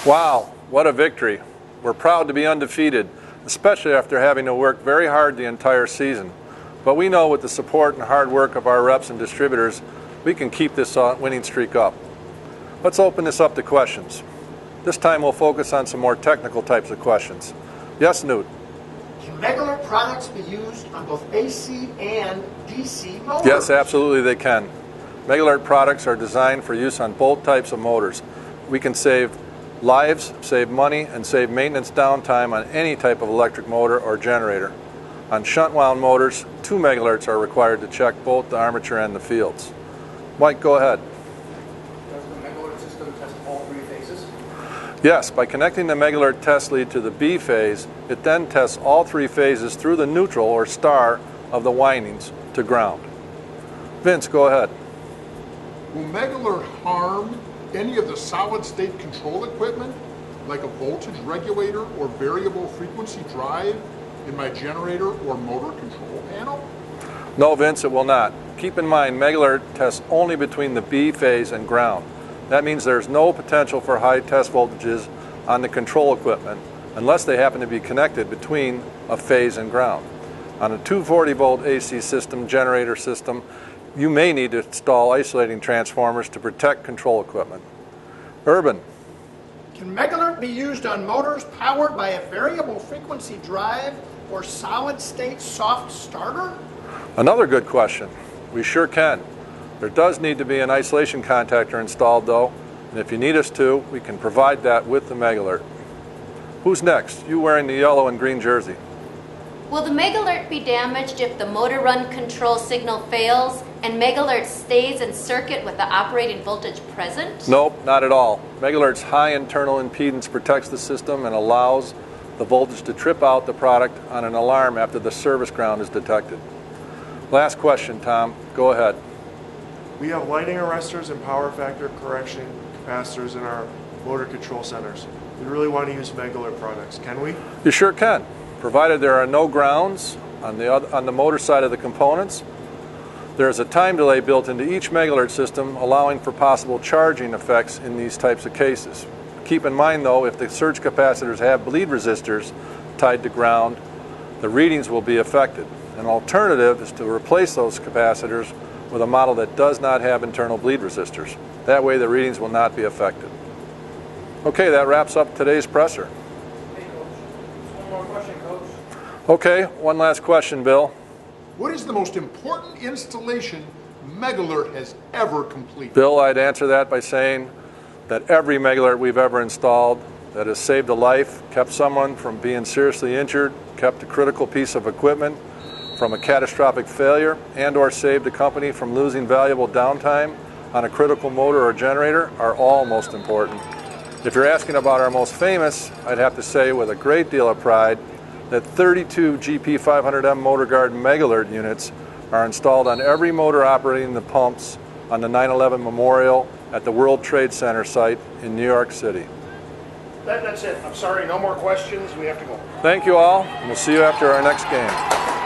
Wow, what a victory. We're proud to be undefeated, especially after having to work very hard the entire season. But we know with the support and hard work of our reps and distributors, we can keep this winning streak up. Let's open this up to questions. This time we'll focus on some more technical types of questions. Yes, Newt? Can Megalert products be used on both AC and DC motors? Yes, absolutely they can. Megalert products are designed for use on both types of motors. We can save lives, save money, and save maintenance downtime on any type of electric motor or generator. On shunt wound motors, 2 Megalerts are required to check both the armature and the fields. Mike, go ahead. Does the Megalert system test all 3 phases? Yes, by connecting the Megalert test lead to the B phase, it then tests all 3 phases through the neutral or star of the windings to ground. Vince, go ahead. Will Megalert harm any of the solid-state control equipment, like a voltage regulator or variable frequency drive in my generator or motor control panel? No, Vince, it will not. Keep in mind, Megalert tests only between the B phase and ground. That means there's no potential for high test voltages on the control equipment unless they happen to be connected between a phase and ground. On a 240-volt AC system, generator system, you may need to install isolating transformers to protect control equipment. Urban. Can Megalert be used on motors powered by a variable frequency drive or solid-state soft starter? Another good question. We sure can. There does need to be an isolation contactor installed though, and if you need us to, we can provide that with the Megalert. Who's next? You wearing the yellow and green jersey. Will the Megalert be damaged if the motor run control signal fails and Megalert stays in circuit with the operating voltage present? Nope, not at all. Megalert's high internal impedance protects the system and allows the voltage to trip out the product on an alarm after the service ground is detected. Last question, Tom. Go ahead. We have lighting arresters and power factor correction capacitors in our motor control centers. We really want to use Megalert products. Can we? You sure can, provided there are no grounds on the motor side of the components. There is a time delay built into each Megalert system, allowing for possible charging effects in these types of cases. Keep in mind though, if the surge capacitors have bleed resistors tied to ground, the readings will be affected. An alternative is to replace those capacitors with a model that does not have internal bleed resistors. That way the readings will not be affected. Okay, that wraps up today's presser. Hey, Coach. One more question, Coach. Okay, one last question, Bill. What is the most important installation Megalert has ever completed? Bill, I'd answer that by saying that every Megalert we've ever installed that has saved a life, kept someone from being seriously injured, kept a critical piece of equipment from a catastrophic failure, and or saved a company from losing valuable downtime on a critical motor or generator are all most important. If you're asking about our most famous, I'd have to say with a great deal of pride that 32 GP500M Motor Guard Megalert units are installed on every motor operating the pumps on the 9/11 Memorial at the World Trade Center site in New York City. That's it. I'm sorry, no more questions. We have to go. Thank you all, and we'll see you after our next game.